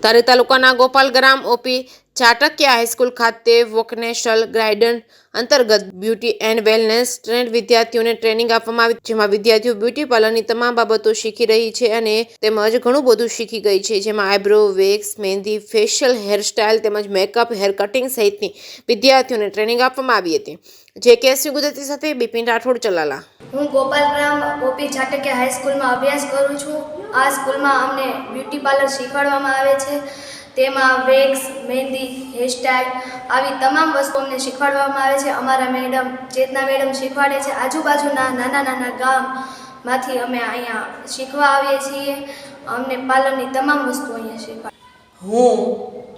તારી તાલુકાના ગોપાલ ગ્રામ OP ચાટકિયા high school ખાતે વોકેશનલ ગાઈડન્સ અંતર્ગત બ્યુટી એન્ડ વેલનેસ ટ્રેન્ડ વિદ્યાર્થીઓને ટ્રેનિંગ આપવામાં આવી, જેમાં વિદ્યાર્થીઓ બ્યુટી પાર્લરની તમામ બાબતો શીખી રહી છે અને તેમજ ઘણું બધું શીખી ગઈ છે, જેમાં આઈબ્રો, વેક્સ, મહેંદી, ફેશિયલ, હેરસ્ટાઇલ તેમજ મેકઅપ, હેર કટિંગ સહિતની વિદ્યાર્થીઓને ટ્રેનિંગ આપવામાં આવી હતી। જે કેસી ગુજરાતી સાથે બિપિન રાઠોડ ચલાલા। હું ગોપાલગ્રામ ઓપી ચાટકિયા હાઈસ્કૂલમાં અભ્યાસ કરું છું। આ સ્કૂલમાં અમને બ્યુટી પાર્લર શીખવાડવામાં આવે છે, તેમાં વેક્સ, મહેંદી, હેરસ્ટાઇલ આવી તમામ વસ્તુઓ અમને શીખવાડવામાં આવે છે। અમારા મેડમ ચેતના મેડમ શીખવાડે છે। આજુબાજુના નાના નાના ગામમાંથી અમે અહીંયા શીખવા આવીએ છીએ। અમને પાર્લરની તમામ વસ્તુઓ અહીંયા શીખવાડે। હું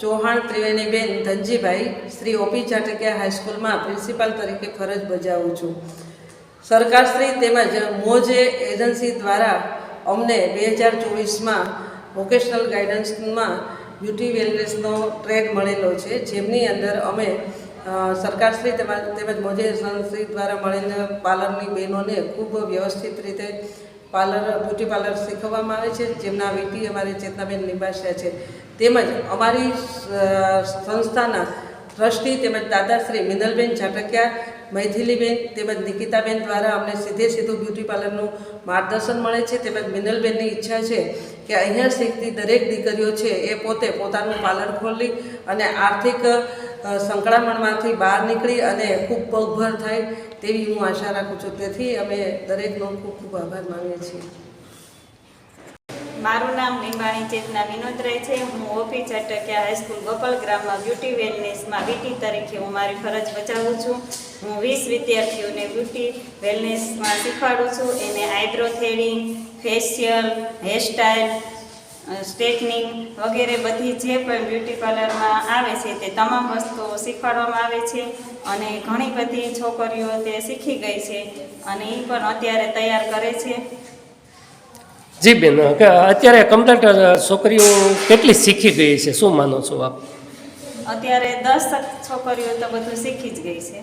ચૌહાણ ત્રિવેણીબેન ધનજીભાઈ શ્રી ઓપી ચાટકિયા હાઈસ્કૂલમાં પ્રિન્સિપાલ તરીકે ફરજ બજાવું છું। સરકારશ્રી તેમજ મોજે એજન્સી દ્વારા અમને 2024માં વોકેશનલ ગાઈડન્સમાં બ્યુટી વેલનેસનો ટ્રેડ મળેલો છે, જેમની અંદર અમે સરકારશ્રી તેમજ મોજે એજન્સી દ્વારા મળેલ પાર્લરની બહેનોને ખૂબ વ્યવસ્થિત રીતે બ્યુટી પાર્લર શીખવવામાં આવે છે, જેમના વીપી અમારી ચેતનાબેન લિંબાસિયા છે। તેમજ અમારી સંસ્થાના ટ્રસ્ટી તેમજ દાદાશ્રી મિનલબેન ચાટકિયા, મૈથિલીબેન તેમજ નિકિતાબેન દ્વારા અમને સીધું બ્યુટી પાર્લરનું માર્ગદર્શન મળે છે। તેમજ મિનલબેનની ઈચ્છા છે કે અહીંયા શીખતી દરેક દીકરીઓ છે એ પોતે પોતાનું પાર્લર ખોલી અને આર્થિક સંકળામણમાંથી બહાર નીકળી અને ખૂબ પગભર થાય તેવી હું આશા રાખું છું। તેથી અમે દરેકનો ખૂબ ખૂબ આભાર માનીએ છીએ। મારું નામ લીંબાણી ચેતના વિનોદરાય છે। હું ઓપી ચાટકિયા હાઈસ્કૂલ ગોપાલ ગ્રામમાં બ્યુટી વેલનેસમાં વીટી તરીકે હું મારી ફરજ બજાવું છું। હું 20 વિદ્યાર્થીઓને બ્યુટી વેલનેસમાં શીખવાડું છું। એને eyebrow threading, facial, hairstyle, straightening વગેરે બધી જે પણ બ્યુટી પાર્લરમાં આવે છે તે તમામ વસ્તુઓ શીખવાડવામાં આવે છે અને ઘણી બધી છોકરીઓ તે શીખી ગઈ છે અને એ પણ અત્યારે તૈયાર કરે છે। જી બેન, અત્યારે કમ્પ્લીટ છોકરીઓ કેટલી શીખી ગઈ છે, શું માનો છો આપ? અત્યારે 10 છોકરીઓ તો બધું શીખી જ ગઈ છે।